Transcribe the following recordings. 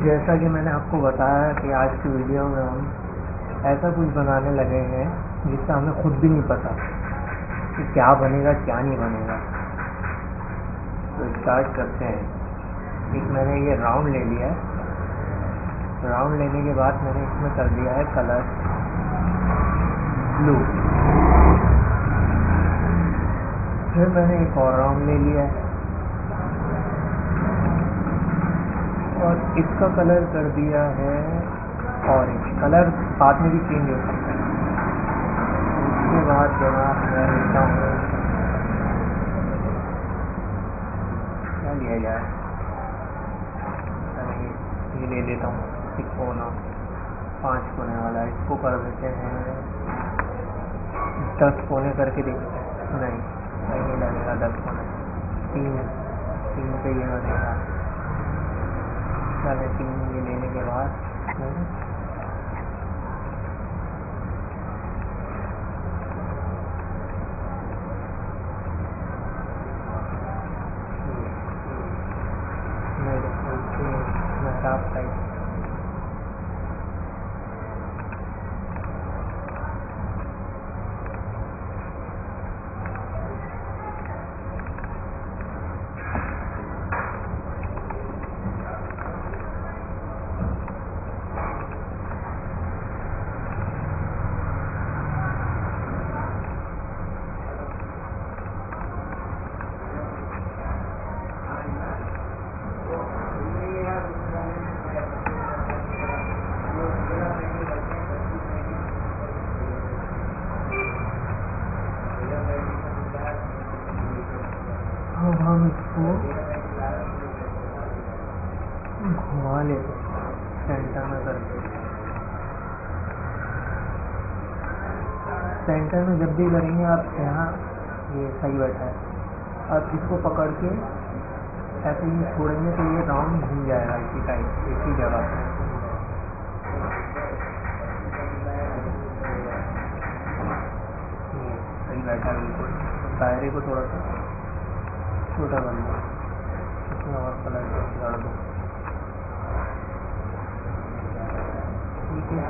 जैसा कि मैंने आपको बताया कि आज की वीडियो में हम ऐसा कुछ बनाने लगे हैं जिसका हमें खुद भी नहीं पता कि क्या बनेगा क्या नहीं बनेगा। तो स्टार्ट करते हैं। एक मैंने ये राउंड ले लिया है। राउंड लेने के बाद मैंने इसमें कर दिया है कलर ब्लू। फिर मैंने एक और राउंड ले लिया है और इसका कलर कर दिया है ऑरेंज। कलर बाद में भी चेंज हो सकता है। उसके बाद जनाब मैं लेता हूँ, क्या लिया जाए, ये ले लेता हूँ एक कोना, 5 कोने वाला। इसको कर देते हैं 10 कोने करके देखते हैं। नहीं लगेगा 10 कोने, 3 पे ये लगेगा। चले 3 ये लेने के बाद साफ टाइप हम इसको घुमा लेते सेंटर में करके। सेंटर में जब भी करेंगे आप यहाँ, ये सही बैठा है। अब इसको पकड़ के ऐसे ही छोड़ेंगे तो ये राउंड घूम जाएगा इसी टाइप, इसी जगह पे। सही बैठा बिल्कुल। दायरे को थोड़ा सा छोटा कर लो, इसमें और कलर कर दो, ठीक है।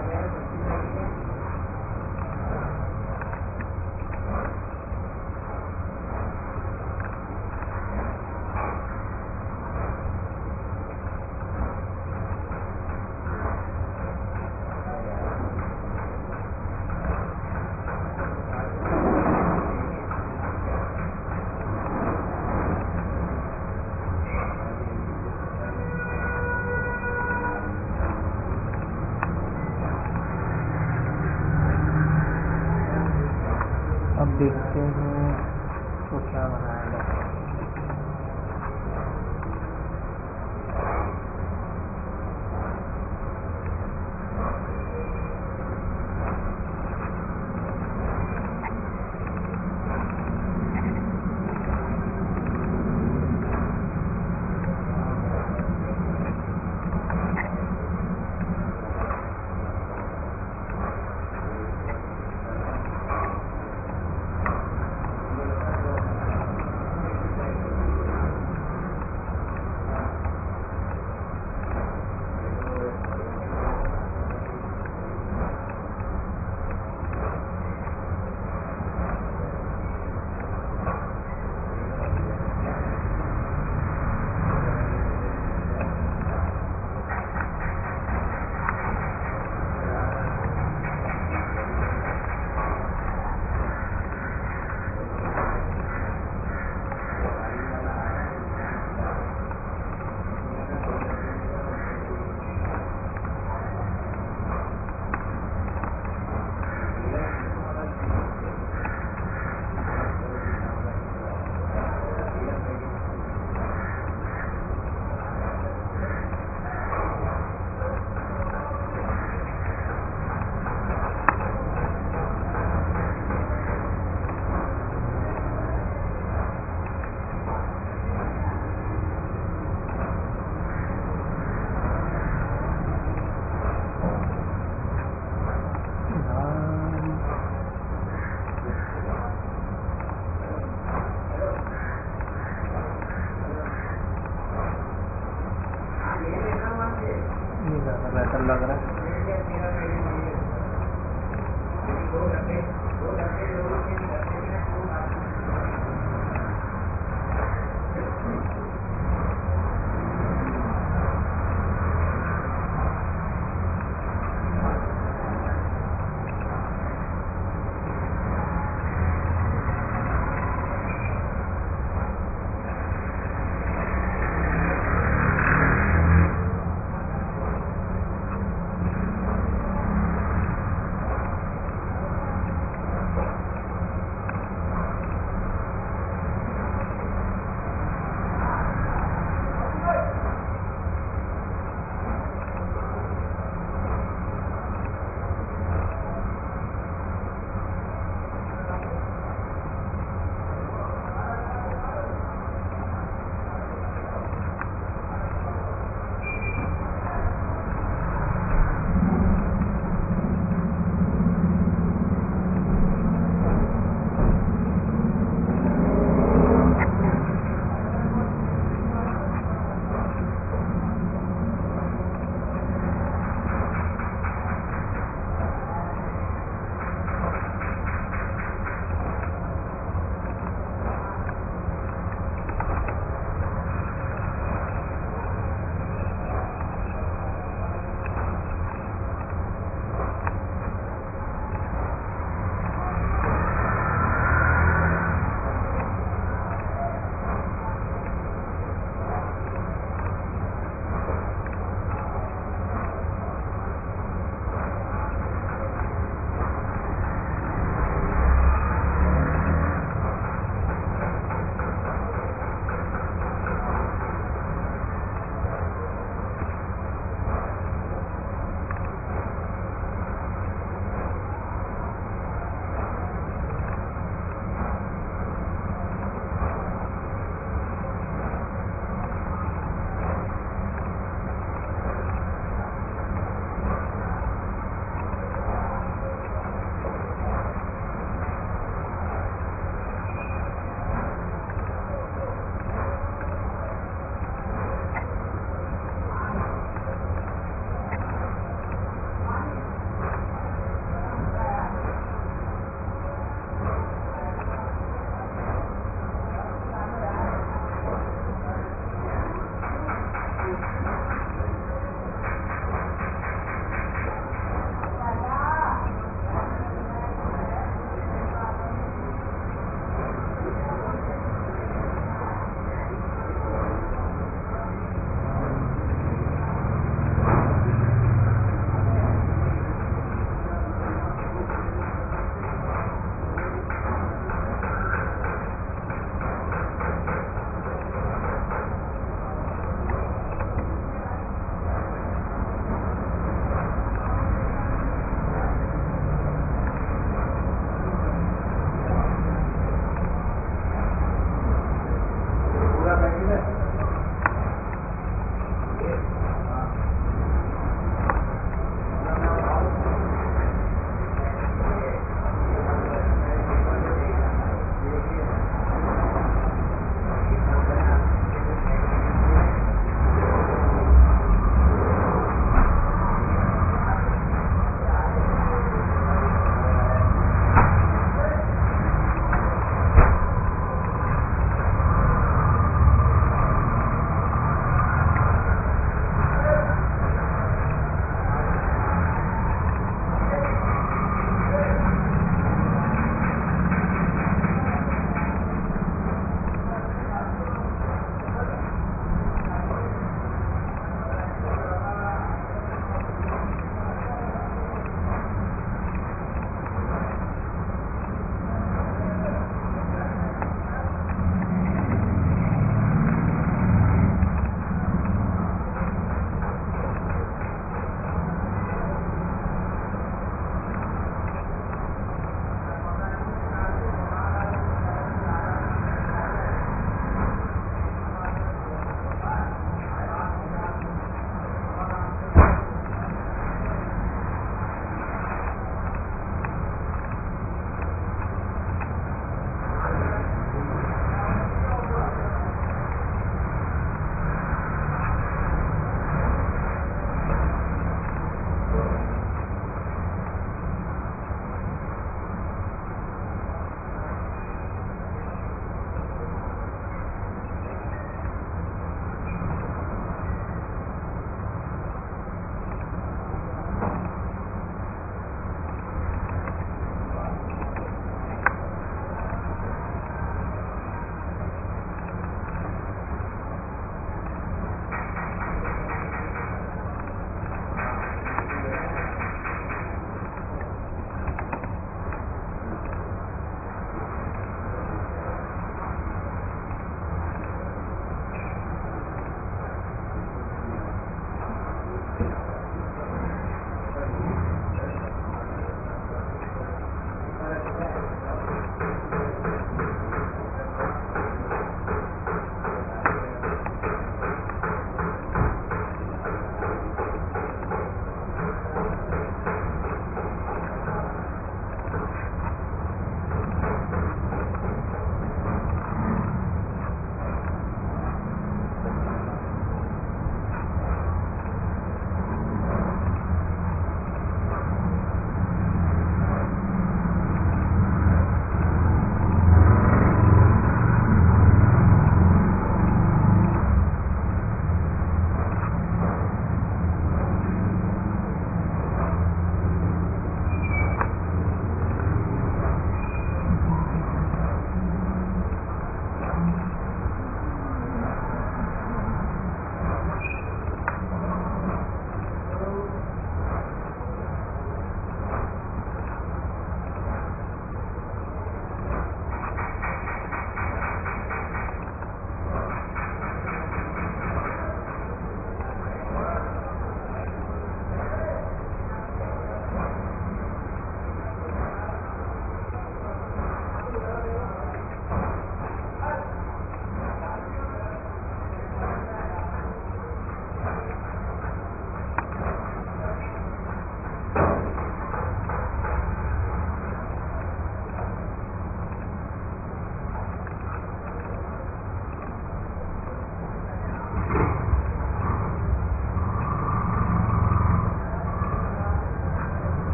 अब देखते हैं तो क्या बनाया जाए।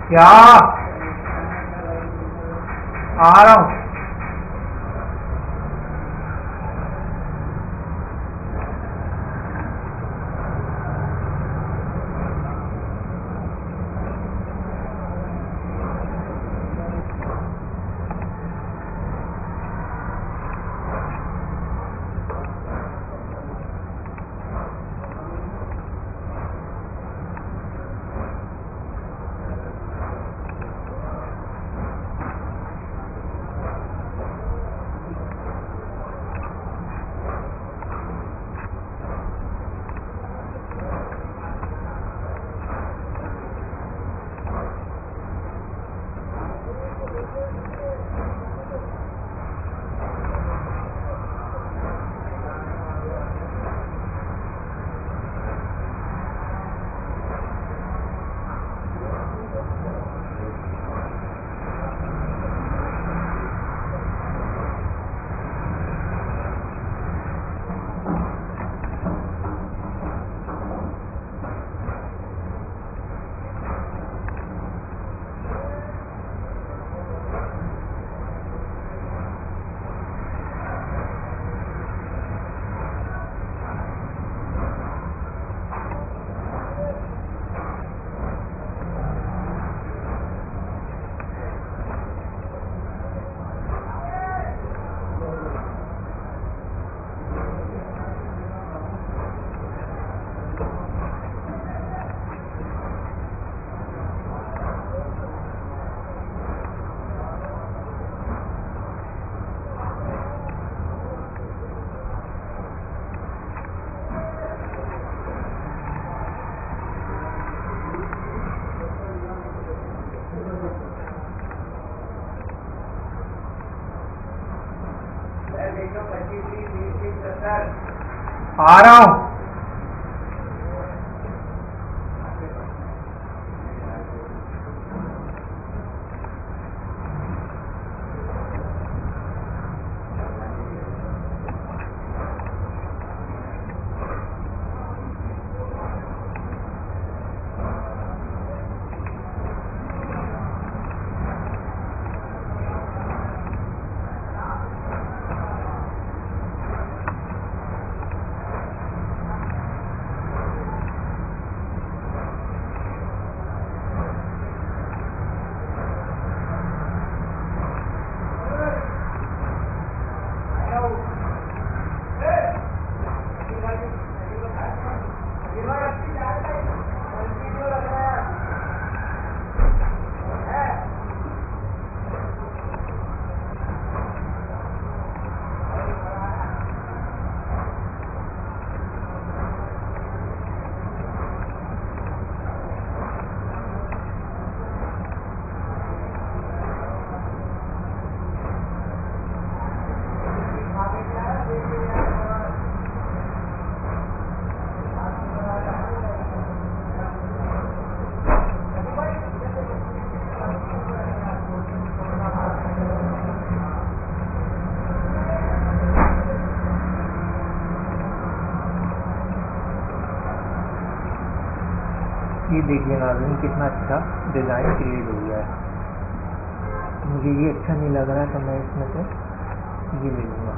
क्या आ रहा हूँ। आ रहा हूँ। ये देखिए नाज़रीन, कितना अच्छा डिज़ाइन क्रिएट हो गया है। मुझे ये अच्छा नहीं लग रहा है तो मैं इसमें से ये ले लूँगा।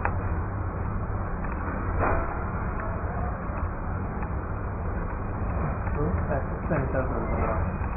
तो ऐसे सेंटर कर दूँगा।